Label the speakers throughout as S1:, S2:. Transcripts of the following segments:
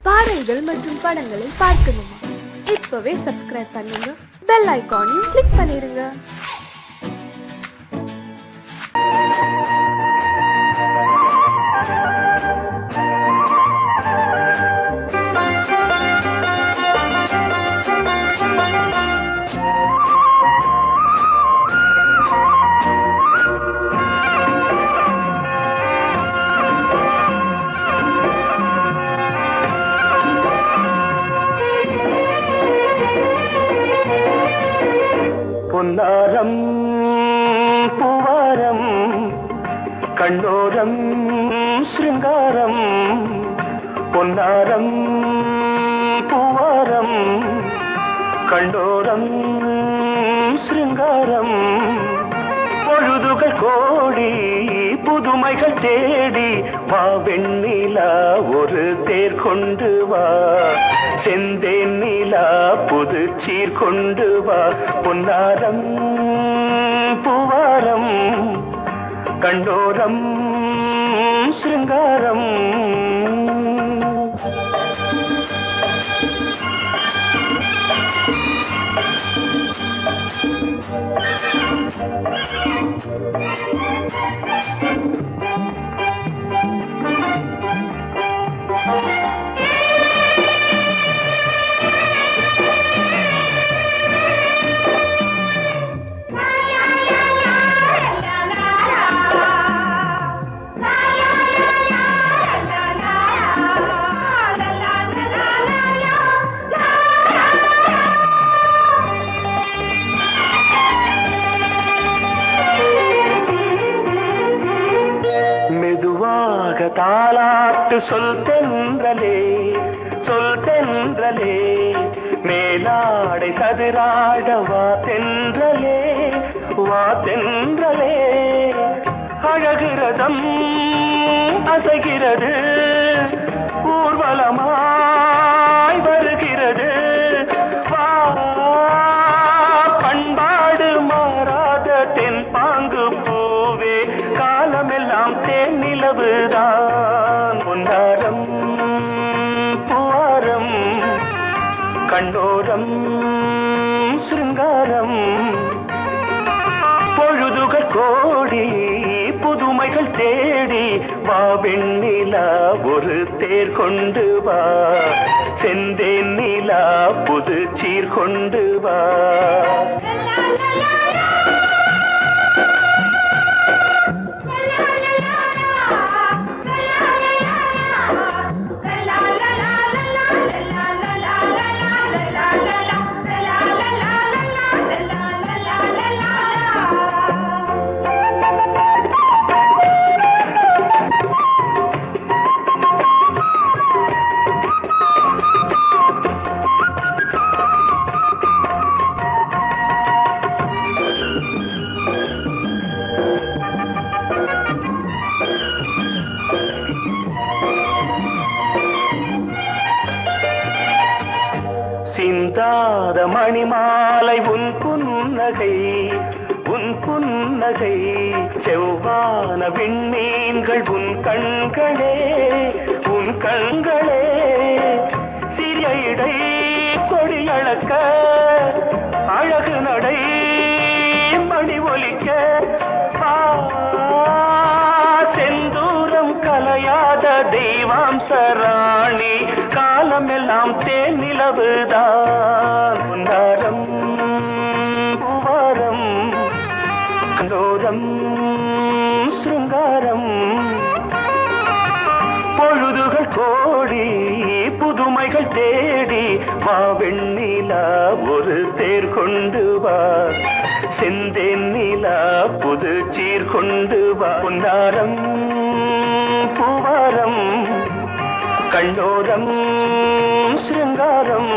S1: பாடல்கள் மற்றும் படங்களை பார்க்கணுமா? இப்பவே சப்ஸ்கிரைப் பண்ணுங்க, பெல் ஐகானையும் கிளிக் பண்ணிருங்க.
S2: பொன்னாரம் பூவாரம் கண்ணோரம் சிருங்காரம், பொன்னாரம் பூவாரம் கண்ணோரம் சிருங்காரம், பொழுதுகள் கோடி புதுமைகள் தேடி வா வெண்ணிலா ஒரு தேர் கொண்டு வா, செந்தேன் நிலா புது சீர் கொண்டு வா, பொன்னாரம் பூவாரம் கண்டோரம் சிருங்காரம். தாலாட்டு சொல் தென்றலே, சொல் தென்றலே, மேலாடை கதிராட வா தென்றலே, வா தென்றலே, அழகிறதம் அசைகிறது ஊர்வலமாய் வருகிறது, வா பண்பாடு மாறாத தென் பாங்கு பூவே, காலமெல்லாம் தேன் நிலவுதான், பொன்னாரம் பூவாரம் கண்ணோரம் சிருங்காரம், பொழுதுகள் கோடி புதுமைகள் தேடி வா வெண்ணிலா ஒரு தேர் கொண்டு வா, செந்தேன் நிலா புது சீர் கொண்டு வா. சிந்தாத மணிமாலை உன் புன்னகை, உன் புன்னகை, செவ்வான விண்மீன்கள் உன் கண்களே, உன் கண்களே, சிறிய இடை கொடியளக்க அழகு நடை மணி ஒலிக்க, செந்தூரம் கலையாத தெய்வாம்சராணி, காலமெல்லாம் தேன் நிலவுதான், பொன்னாரம் பூவாரம் கண்டோரம் சிருங்காரம், பொழுதுகள் கோடி புதுமைகள் தேடி வா வெண்ணிலா ஒரு தேர் கொண்டு வா, செந்தேன் நிலா புது சீர் கொண்டு வா, பொன்னாரம் பூவாரம் கண்டோரம் சிருங்காரம்.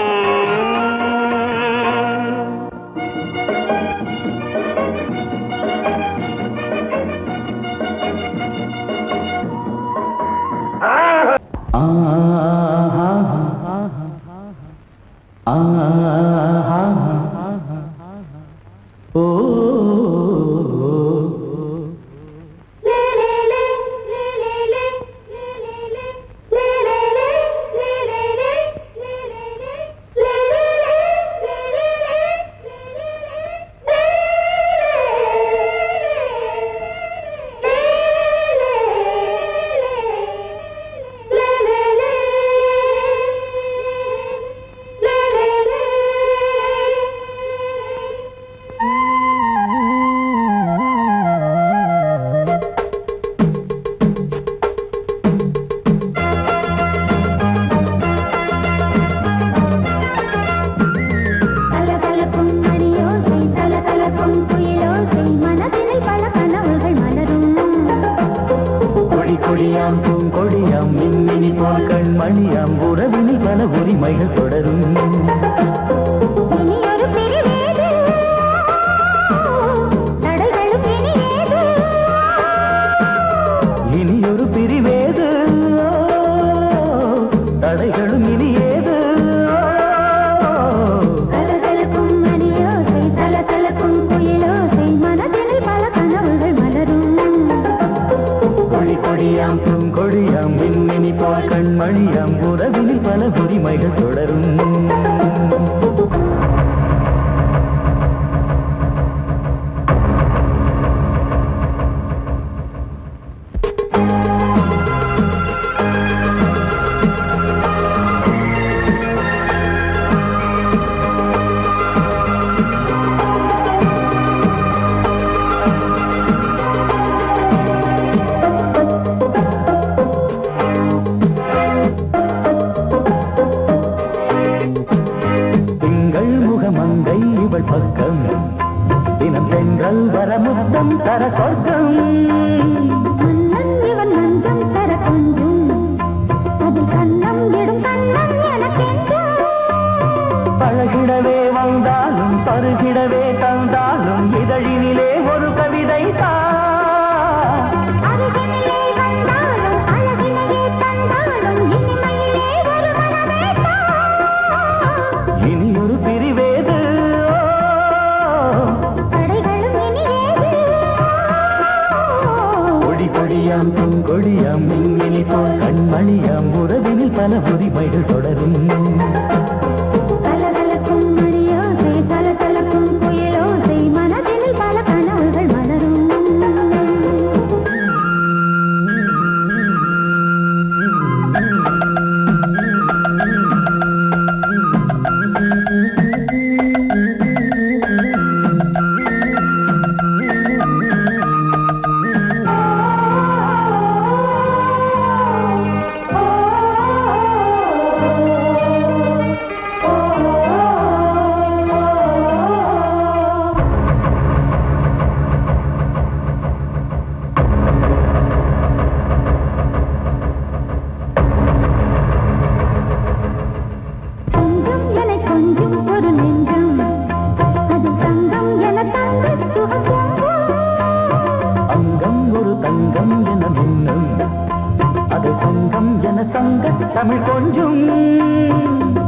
S2: உறவினில் பல உரிமைகள் தொடரும்.
S3: இனியொரு பிரிவேது, தடைகளும் இனியேது.
S2: இனியொரு பிரிவேது, தடைகளும் இனியேது.
S3: கலகலக்கும் மணியோசை, சலசலக்கும் குயிலோசை, மனதினில் பல கனவுகள் மலரும்.
S2: கொடி கொடியாம் பூங்கொடியாம் மின்மினி போல் கண்மணியாம் உறவினில் பல உரிமைகள் தொடரும். முகமங்கை இவள் பக்கம் தினம் சென்றல் வரமுத்தம் தர சொர்க்கம்.
S3: மன்னன் இவன் மஞ்சம் தர கொஞ்சும், அதில் கண்ணம் இடும் கண்ணம் எனக்கென்றும்.
S2: பழகிடவே வந்தாலும் பருகிடவே தந்தாலும் இதழினிலே ஒரு கவிதை
S3: அருகினிலே வந்தாலும் அழகினையே தந்தாலும் இனிமையிலே ஒரு மனமே
S2: இனியொரு பிரிவேது,
S3: தடைகளும் இனியேது.
S2: கொடி கொடியாம் பூங்கொடியாம் மின்மினி போல் கண்மணியாம் உறவினில் பல உரிமைகள் தொடரும்.
S3: கலகலக்கும் மணியோசை, சலசலக்கும் குயிலோசை, மனதினில் பல கனவுகள் மலரும். கொஞ்சம் என கொஞ்சம் ஒரு நெஞ்சம், அது தங்கம் என தங்கச் சுகம்.
S2: அங்கம் ஒரு தங்கம் என மின்னும், அது சங்கம் என சங்க தமிழ் கொஞ்சும்.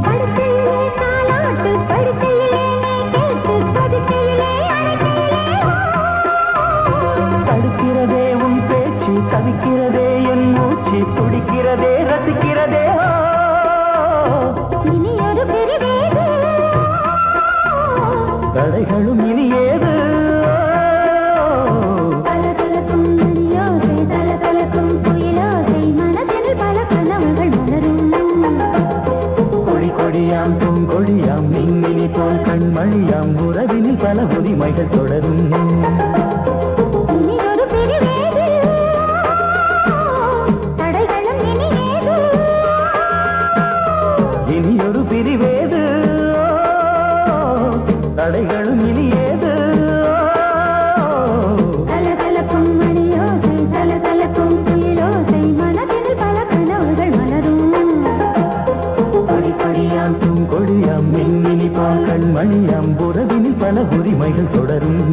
S3: படுக்கையிலே தாலாட்டு, படுக்கையிலே நீ கேட்டு, படுக்கையிலே அழைக்கையிலே
S2: தடுக்கிறதே உன் பேச்சு, தவிக்கிறதே என் மூச்சு, துடிக்கிறதே ரசிக்கிறதே.
S3: இனியொரு பிரிவேது,
S2: தடைகளும் இனியேது.
S3: கலகலக்கும் மணியோசை, சலசலக்கும் குயிலோசை, மனதினில் பல கனவுகள் மலரும்.
S2: கொடி கொடியாம் பூங்கொடியாம் மின்மினி போல் கண்மணியாம் உறவினில் பல உரிமைகள் தொடரும்.
S3: இனியொரு பிரிவேது, தடைகளும் இனியேது.
S2: இனியொரு பிரிவேது, தடைகளும் இனியேது.
S3: கலகலக்கும் மணியோசை, சலசலக்கும் குயிலோசை, மனதினில் பல கனவுகள் மலரும்.
S2: கொடி கொடியாம் பூங்கொடியாம் மின்மினி போல் கண்மணியாம் உறவினில் பல உரிமைகள் தொடரும்.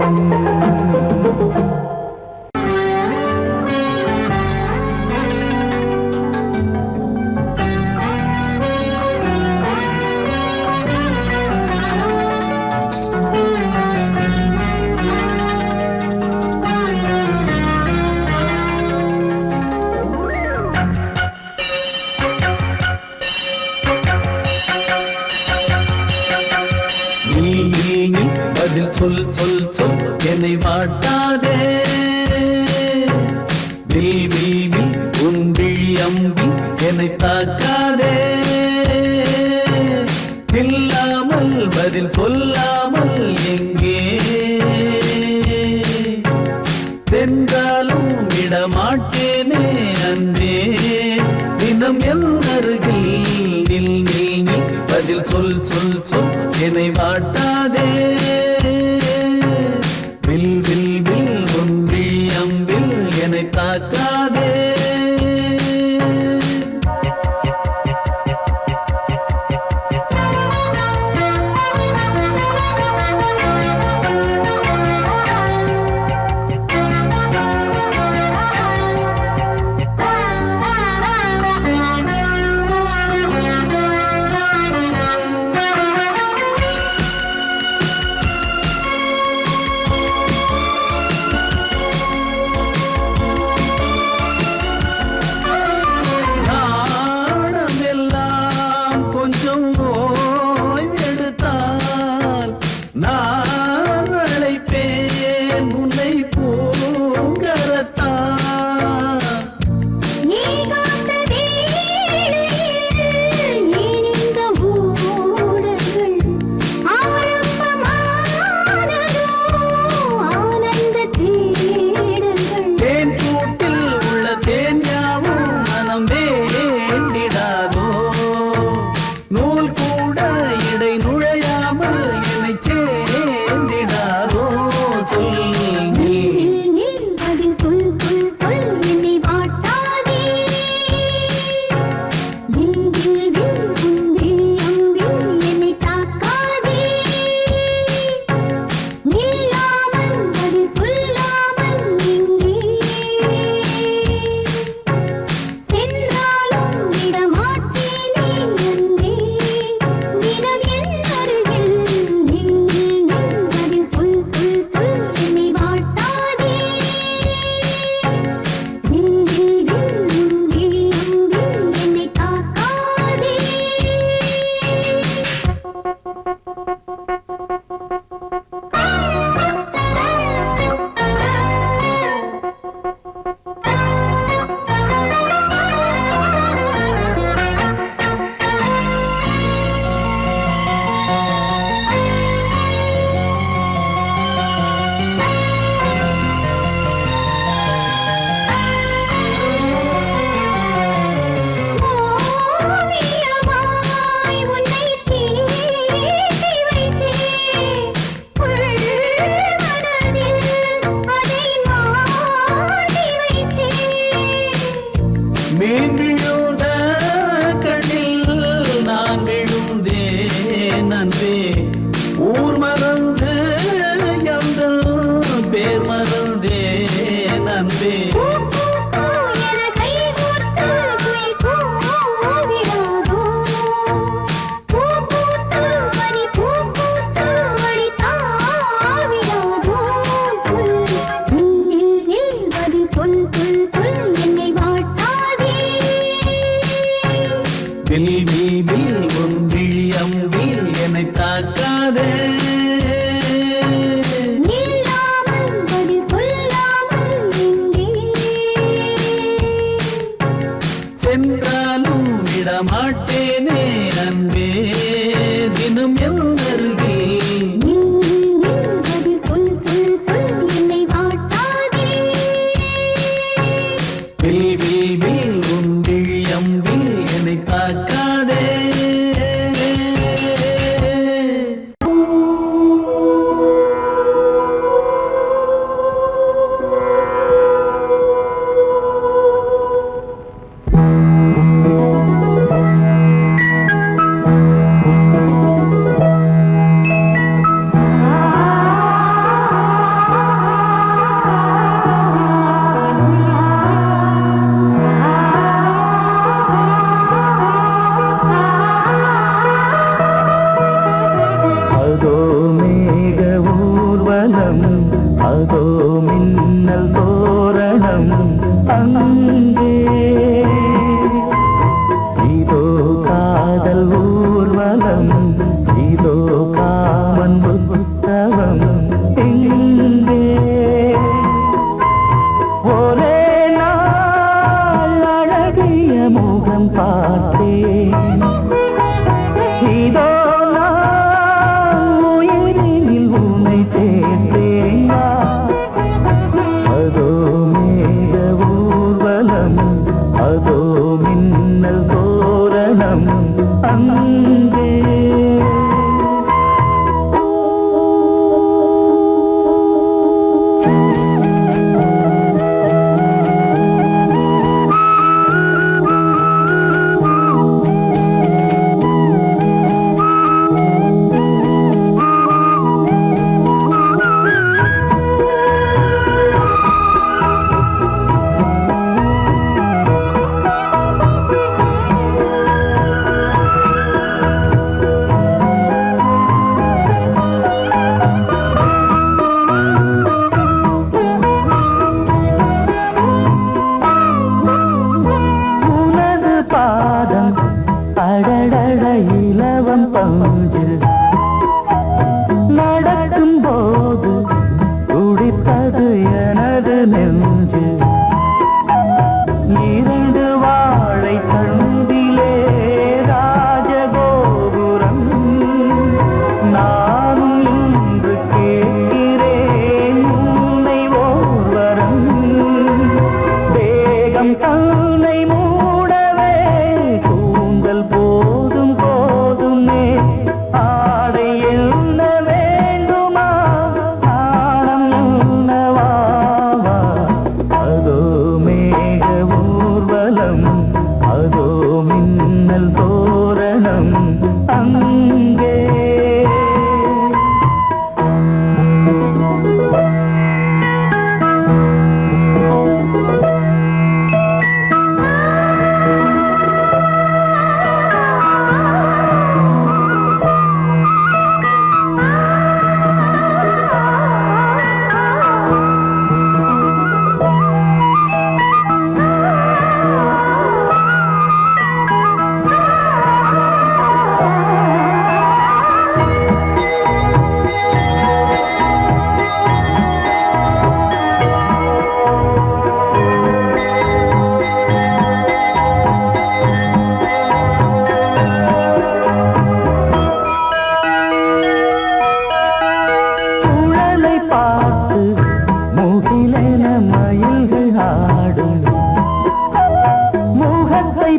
S4: நீ பதில் சொல் சொல் சொல் என்னை வாட்டாதே. நீ உன் விழி அம்பி என்னை தாக்காதே. இல்லாமல் பதில் சொல்லாமல் எங்கே சென்றாலும் விடமாட்டேனே அன்பே. தினம் என் அருகில் நில் நில் நில் பதில் சொல் சொல் சொல் என்னை வாட்டாதே. வில் வில் வில் உன் விழி அம்பில் என்னை தாக்காதே. அன்பே தினம் என் அருகில்
S3: நின்றது சொல் சொல் சொல் என்னை வாட்டாதே
S4: வில் வில் வில் உன் விழியம்பில் என்னை தாக்காதே
S2: அதோ மேக ஊர்வலம் அதோ மின்னல் தோரணம் அங்கே இதோ காதல் ஊர்வலம் இதோ காமன் உற்சவம் இங்கே ஒரே நாள் அழகிய முகம் பார்த்தேன் இதோ அதோ மேக ஊர்வலம் அதோ மின்னல் தோரணம் அங்கே அடடட இலவம் பஞ்சு நடக்கும் போது துடித்தது எனது நெஞ்சு இரண்டு வாழை தண்டிலே ராஜகோபுரம் நானும் இன்று கேட்கிறேன் உன்னை ஓர்வரம் தேகம் தன்னை மூடவே கூந்தல் போதும் போதுமே ஆடை என்ன வேண்டுமா நாணம் என்னவா அதோ மேக ஊர்வலம் அதோ மின்னல் தோரணம் அங்கே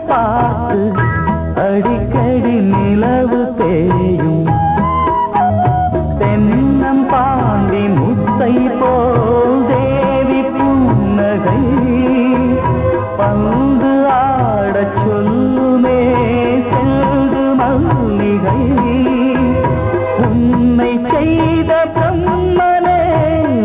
S2: பார்த்து அடிக்கடி நிலவு தேயும் தென்னம் பாண்டி முத்தை போல் தேவி புன்னகை பந்து ஆடச் சொல்லுமே செல்து மல்லிகை உன்னை செய்த பிரம்மனே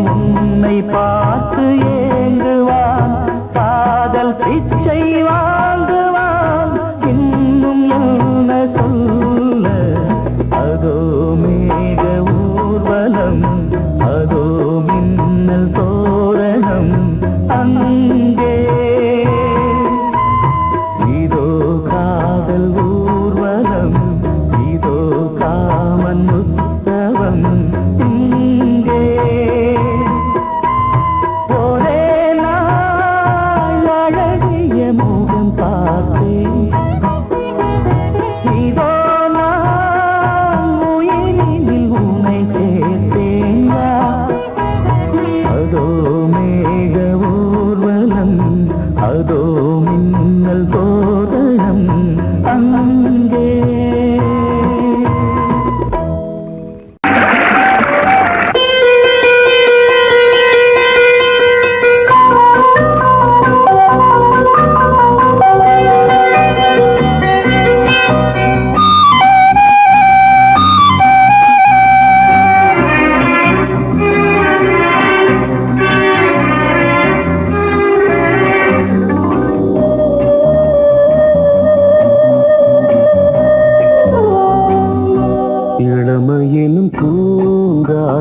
S2: உன்னை பார்த்து ஏங்குவான் காதல் பிச்சை வாங்குவான் இன்னும் என்ன சொல்ல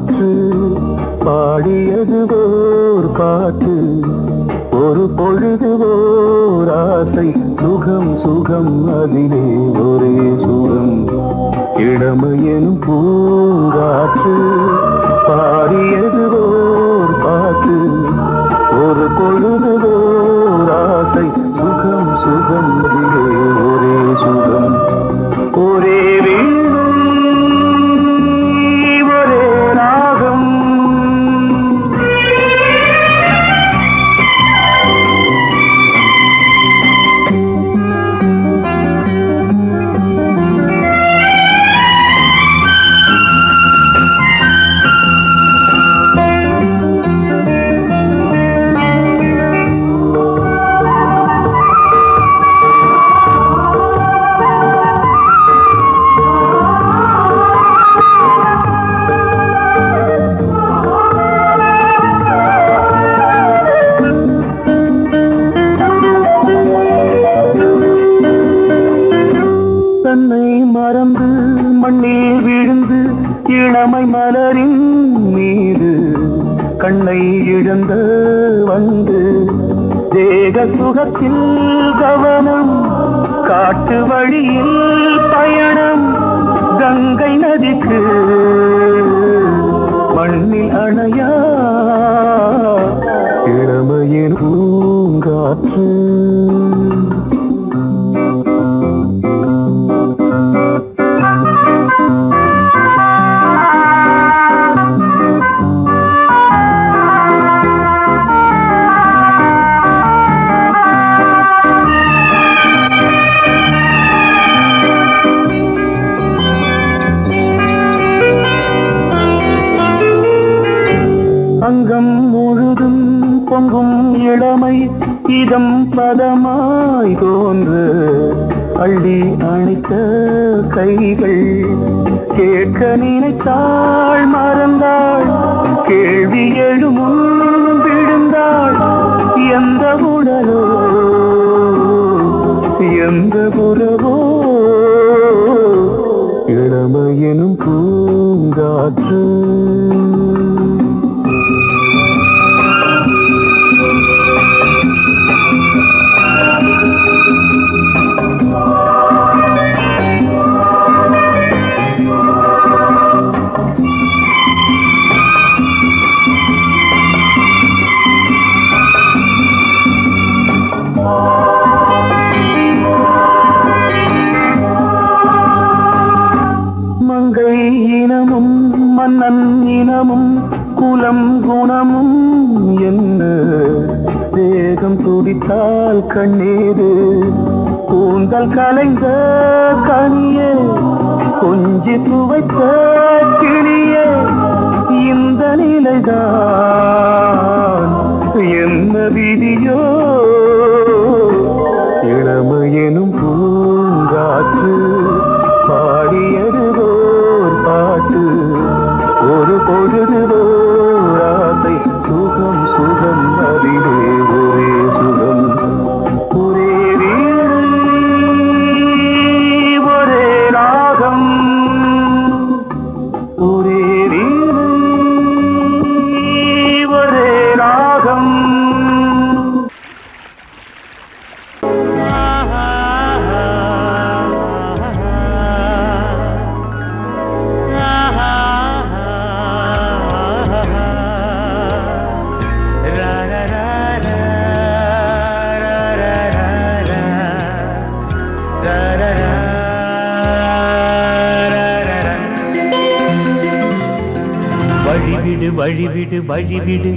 S2: காற்று பாடியது ஓர் பாட்டு ஒரு பொழுது ஓர் ஆசை சுகம் சுகம் அதிலே ஒரே சுகம் இளமையெனும் பூங்காற்று பாடியது ஓர் பாட்டு ஒரு பொழுது ஓர் ஆசை சுகம் சுகம் அதிலே ஒரே சுகம் ஒரே வீணை ஒரே ராகம் தன்னை மறந்து மண்ணில் விழுந்து இளமை மலரின் மீது கண்ணை இழந்த வந்து தேக சுகத்தில் கவனம் காட்டு வழியில் பயணம் கங்கை நதிக்கு மண்ணில் அணையா இளமையின் பூங்காற்று அங்கம் முழுதும் பொங்கும் இளமை இதம் பதமாய் தோன்று அள்ளி அணைத்த கைகள் கேட்க நினைத்தாள் மறந்தாள் கேள்வி எழுமுன் விழுந்தாள் எந்த உடலோ எந்த புறவோ இளமையெனும் பூங்காற்று மங்கை இனமும் மன்னன் இனமும் குலம் குணமும் என்ன தேகம் துடித்தால் கண்ணீரு கூந்தல் கலைந்த கனியே கொஞ்சி துவைத்த கிளியே இந்த நிலைதான் என்ன விதியோ இளமையெனும் பூங்காற்று பாடியது ஓர் பாட்டு ஒரு பொழுது ஓர் ஆசை சுகம் சுகம் அதிலே ஒரே சுகம் ஒரே வீணை ஒரே ராகம் ஒரே வீணை ஒரே ராகம்
S5: வழிவிடு வழிவிடு வழிவிடு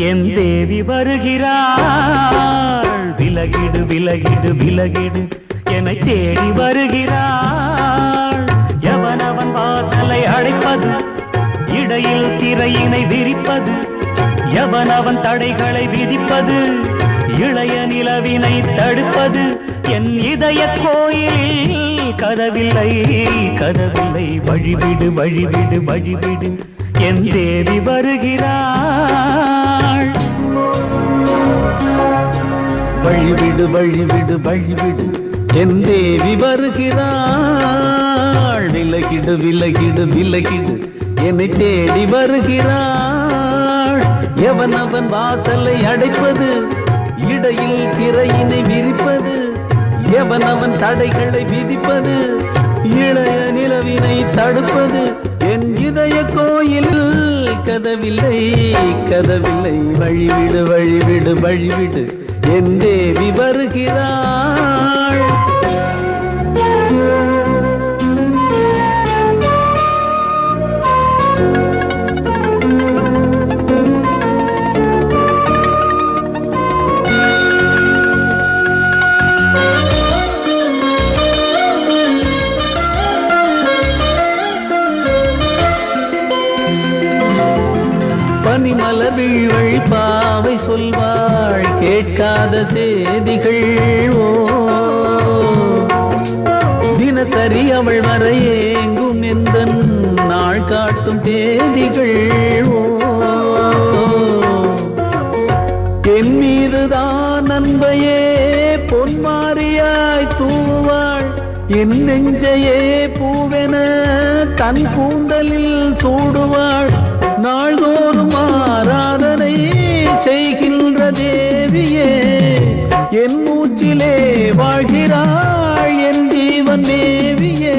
S5: என் தேவி வருகிறாள் விலகிடு விலகிடு விலகிடு என்னை தேடி வருகிறாள் எவனவன் வாசலை அடைப்பது இடையில் திரையினை விரிப்பது எவனவன் தடைகளை விதிப்பது இளைய நிலவினை தடுப்பது என் இதய கோயிலில் கதவில்லை கதவில்லை வழிவிடு வழிவிடு வழிவிடு என் தேவி வருகிறாள்
S4: வழிவிடு வழிவிடு வழிவிடு என் தேவி வருகிறாள் விலகிடு விலகிடு விலகிடு என்னை தேடி வருகிறாள். எவன் அவன் வாசலை அடைப்பது, இடையில் திரையினை விரிப்பது, எவன் அவன் தடைகளை விதிப்பது, இளைய நிலவினை தடுப்பது. என் இதய கோயில் கதவில்லை கதவில்லை, வழிவிடு வழிவிடு வழிவிடு, என் தேவி வருகிறாள். பனிமலர் வீழ்வழி பாவை சொல்வாள் கேட்காத செய்திகள். ஓ தினசரி அவள் வர ஏங்கும் எந்த நாள் காட்டும் தேதிகள். ஓ என் மீதுதான் அன்பையே பொன்மாரியாய் தூவாள். என் நெஞ்சையே பூவென தன் கூந்தலில் சூடுவாள். நாள்தோறும் ஆராதனை செய்கின்ற தேவியே, என் மூச்சிலே வாழ்கிறாள் என் ஜீவன் தேவியே.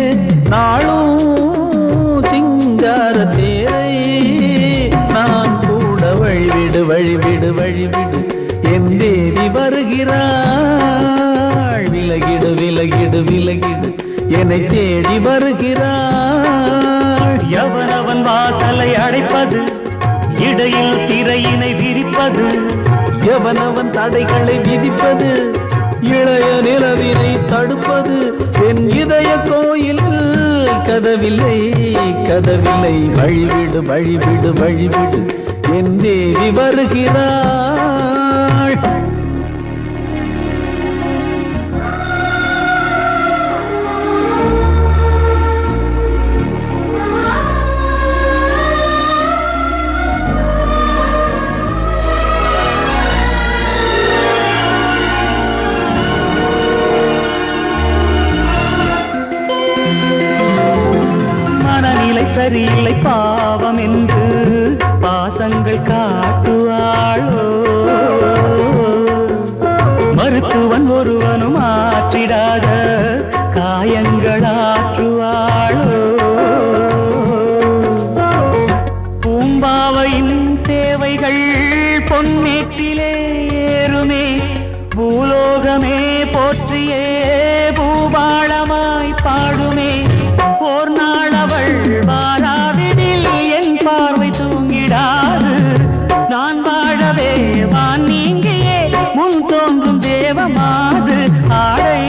S4: நாளும் சிங்கார தேரை நான் கூட வழிவிடு வழிவிடு வழிவிடு, என் தேவி வருகிறாள். விலகிடு விலகிடு விலகிடு, என்னை தேடி வருகிறாள்.
S5: எவனவன் வாசலை அடைப்பது, இடையில் திரையினை விரிப்பது,
S4: எவனவன் தடைகளை விதிப்பது, இளைய நிலவினை தடுப்பது. என் இதய கோயில் கதவில்லை கதவில்லை, வழிவிடு வழிவிடு வழிவிடு, என் தேவி வருகிறாள்.
S5: சரியில்லை பாவம் என்று பாசங்கள் காட்டுவாளோ. மருத்துவன் ஒருவனும் ஆற்றிடாத காயங்களாற்றுவாளோ. பூம்பாவையின் சேவைகள் பொன்னேற்றிலே ஏறுமே, பூலோகமே போற்றியே பூபாளமாய் பாடுமே. ஓர் நாள் அவள் வாராவிடில் என் பார்வை தூங்கிடாது. நான் வாழவே வான் நீங்கியே முன் தோன்றும் தேவமாது. ஆடை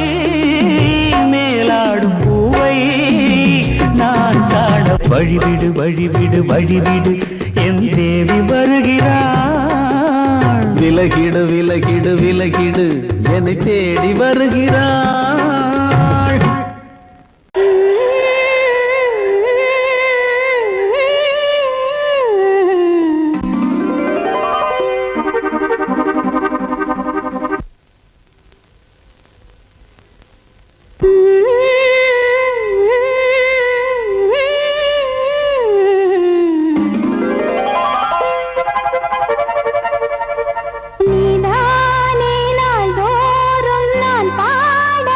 S5: மேலாடும் பூவை நான் காண வழிவிடு வழிவிடு வழிவிடு, என் தேவி வருகிறாள்.
S4: விலகிடு விலகிடு விலகிடு, என்னை தேடி வருகிறாள்.
S3: நீதானே நாள்தோறும் நான் பாட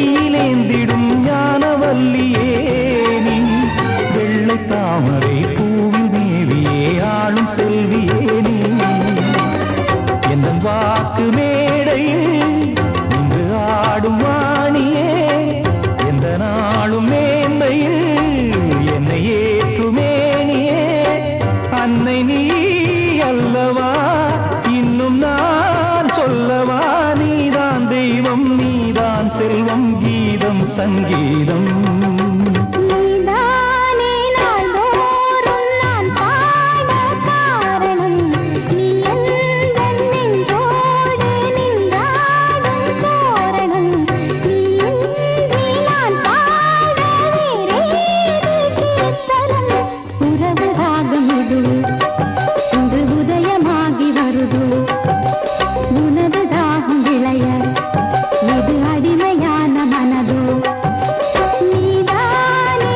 S5: கையிலேந்திடும் ஞானவல்லியே நீ வெள்ளை தாமரை பூவி தேவியே ஆளும் செல்வியே நீ என் வாக்கு மேடையில் இன்று ஆடும் வாணியே எந்த நாளும் மேன்மையில் என்னை ஏற்றுமேனியே அன்னை நீ அல்லவா இன்னும் நான் சொல்லவா நீதான் தெய்வம் நீதான் செல்வம் கீதம் சங்கீதம்
S3: நீதானே நாள்தோறும் நான் பாட காரணம் நீ எந்தன் நெஞ்சோடு நின்றாடும் தோரணம் நீ இன்றி நான் பாட வேறேது கீர்த்தனம் உறவு ராகம் இது இன்று உதயமாகி வருது உனது தாகம் விளைய இது அடிமையான மனதோ நீதானே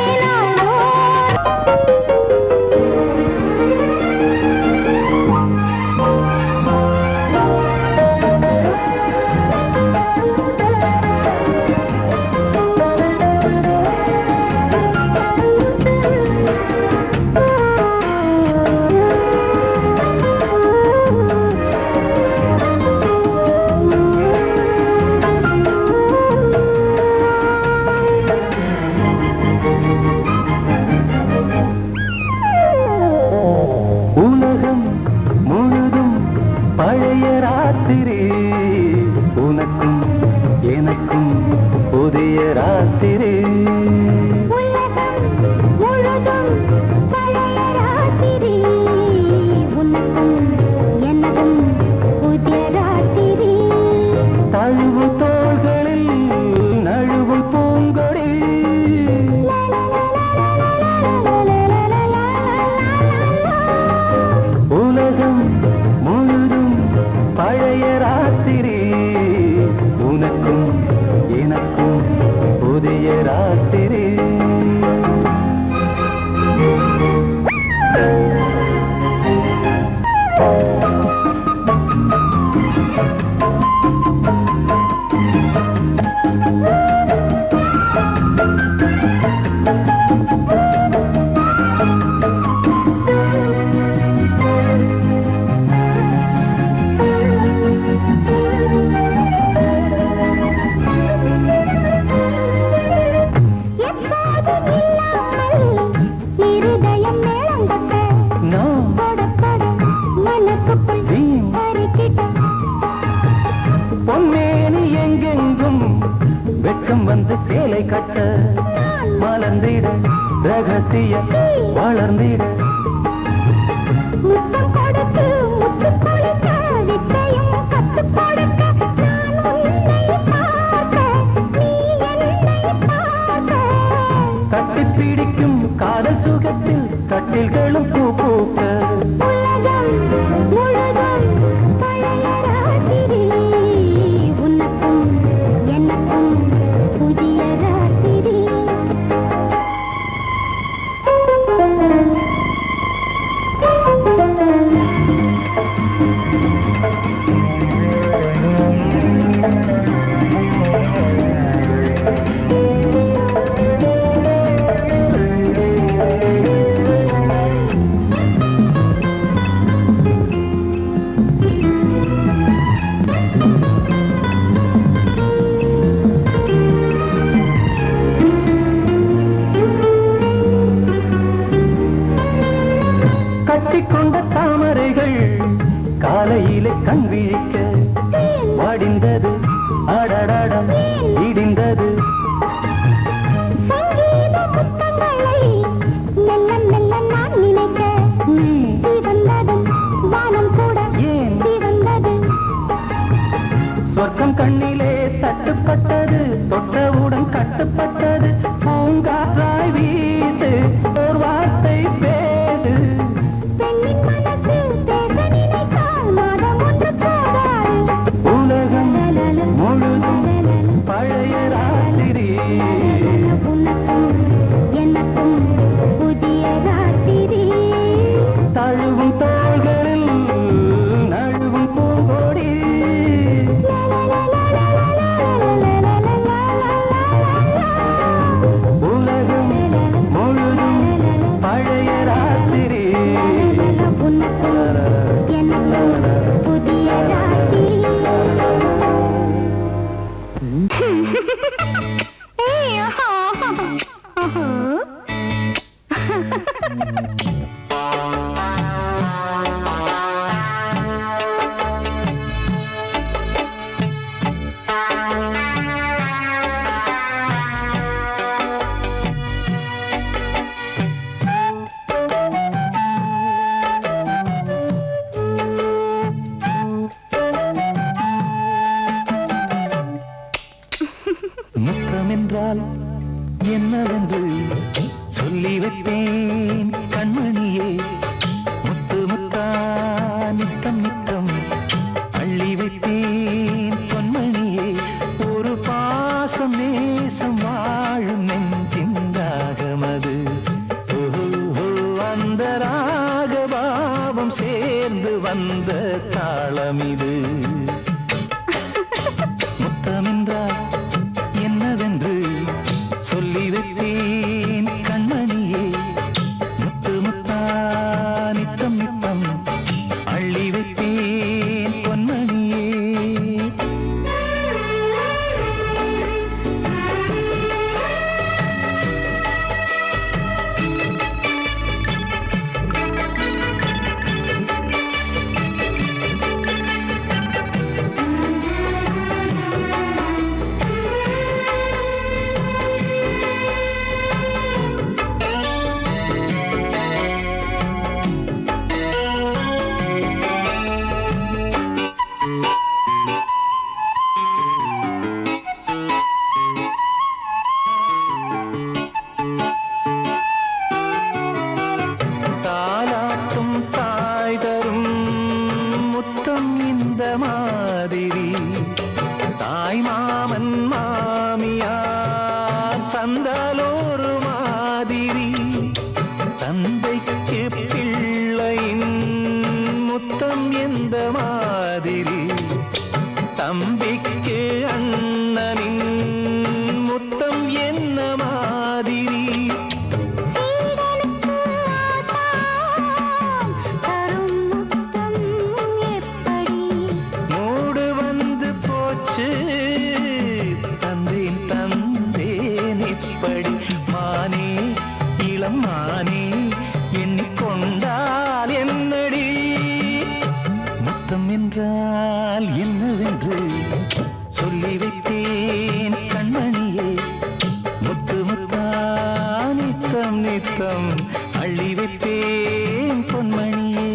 S2: உலகம் முழுதும் பழைய ராத்திரி உனக்கும் எனக்கும் புதிய ராத்திரி
S3: உலகம் முழுதும் பழைய ராத்திரி உனக்கும் எனக்கும் புதிய ராத்திரி
S2: தழுவு தோள்களில் நழுவு பூங்கொடி உலகம் முழுதும் பழைய ராத்திரி உனக்கும் எனக்கும் புதிய ராத்திரி
S3: எப்போதும் இல்லாமல் இருதயம் மேளங்கட்ட
S2: நான்
S3: படப்பட மனக்குள்
S2: வீண்
S3: அரிக்கிட்ட
S2: பொன்னேனி எங்கெங்கும் வெட்கம் வந்து சேலை கட்ட மலர்ந்திட ரகசிய வளர்ந்திட
S3: முத்தம் கொடுத்து முத்து கொடுக்க வித்தையும் கத்து கொடுக்க நான் உன்னை பார்க்க நீ என்னை பார்க்க
S2: தட்டி பிடிக்கும் காதல் சுகத்தில் கட்டில்களும் பூ பூக்க
S3: உலகம் முழுதும் பழைய ராத்திரி உனக்கும் எனக்கும் புதிய ராத்திரி
S2: கட்டிக்கொண்ட தாமரைகள் காலையிலே கண் விழிக்க வாடிந்தது அடடடம் இடிந்தது
S3: சங்கீத முத்தங்களை மெல்ல மெல்ல நான் நினைக்க
S2: நீ
S3: சிவந்ததும் வானம் கூட
S2: ஏன்
S3: சிவந்தது
S2: சொர்க்கம் கண்ணிலே தட்டுப்பட்டது தொட்டவுடன் கட்டுப்பட்டது பூங்காற்றாய் வீசு ஓர் வார்த்தை பேசு
S3: பெண்ணின் மனசு பேச நினைத்தால் மாதம் ஒன்று போதாது
S2: உலகம் முழுதும் பழைய ராத்திரி
S3: உனக்கும் எனக்கும் புதிய ராத்திரி
S2: தழுவும் தோள்களில் நழுவும் பூங்கொடி
S3: லா லா லா லா லா லா லா லா லா லா லா லா ஏய், ஆஹா, ஆஹா.
S5: முத்தம் என்றால் என்னவென்று சொல்லி வைப்பேன் கண்மணியே. முத்து முத்தா நித்தம் நித்தம் அள்ளி வைப்பேன் பொன்மணியே. ஒரு பாசம் நேசம் வாழும் நெஞ்சின்றாகமது. அந்த ராகபாவம் சேர்ந்து வந்த தாளமிது. முத்தமென்றால் என்னவென்று சொல்லி வைப்பேன் கண்மணியே. முத்து முத்தா நித்தம் நித்தம் அள்ளி வைப்பேன் பொன்மணியே. தாலாட்டும் தாய் தரும் முத்தம் இந்த மாதிரி. தாய் மாமன் மாமியார் தந்தாலோரு மாதிரி. தந்தைக்கு பிள்ளையின் முத்தம் எந்த மாதிரி. தம்பிக்கு அண்ணனின் முத்தம் என்ன மாதிரி.
S3: சீடனுக்கு ஆசான் தரும் முத்தம் எப்படி?
S5: மூடு வந்து போச்சு தந்தேன் தந்தேன் இப்படி. மானே இளம் மானே எண்ணிக்கொண்டால் என்னடி. முத்தம் என்றால் என்னவென்று சொல்லி வைத்தேன் கண்மணியே. முத்து முத்தா நித்தம் நித்தம் அள்ளி வைத்தேன் பொன்மணியே.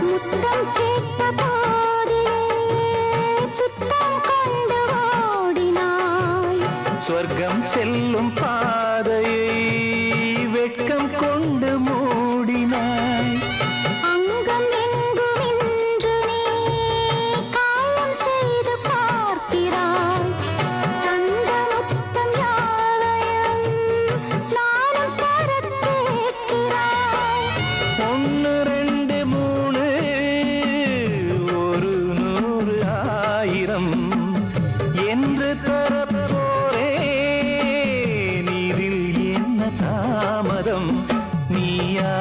S3: முத்தம் கேட்ட போதிலே துத்தம் கொண்டு ஓடினாய்.
S5: சொர்க்கம் செல்லும் பாதையை வெட்கம் கொண்டு மூடினாய்.
S3: அங்கம் எங்கும் இன்று நீ காயம் செய்து பார்க்கிறாய். தந்த முத்தம் யாவையும் நானும் தரக் கேட்கிறாய்.
S5: 1 2 3 ஒரு 100 1000 என்று தரப்போரேன். இதில் என்ன தாமதம்? நீயா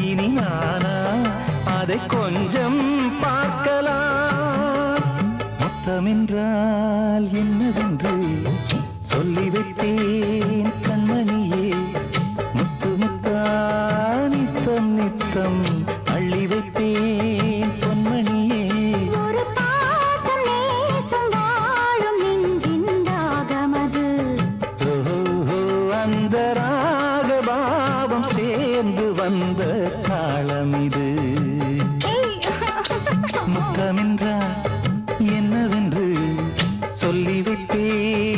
S5: இனி நானா அதை கொஞ்சம் பார்க்கலாம். முத்தமென்றால் என்னவென்று சொல்லி வைத்தேன் கண்மணியே. முத்து முத்தா நித்தம் நித்தம் அள்ளி வைப்பேன் பொன்மணியே.
S3: ஒரு பாசம் நேசம் வாழும் நெஞ்சின் தாகமது.
S5: ஓஹோ, அந்த ராகபாவம் சேர்ந்து வந்த தாளமிது. முத்தமென்றால் என்னவென்று சொல்லி வைப்பேன்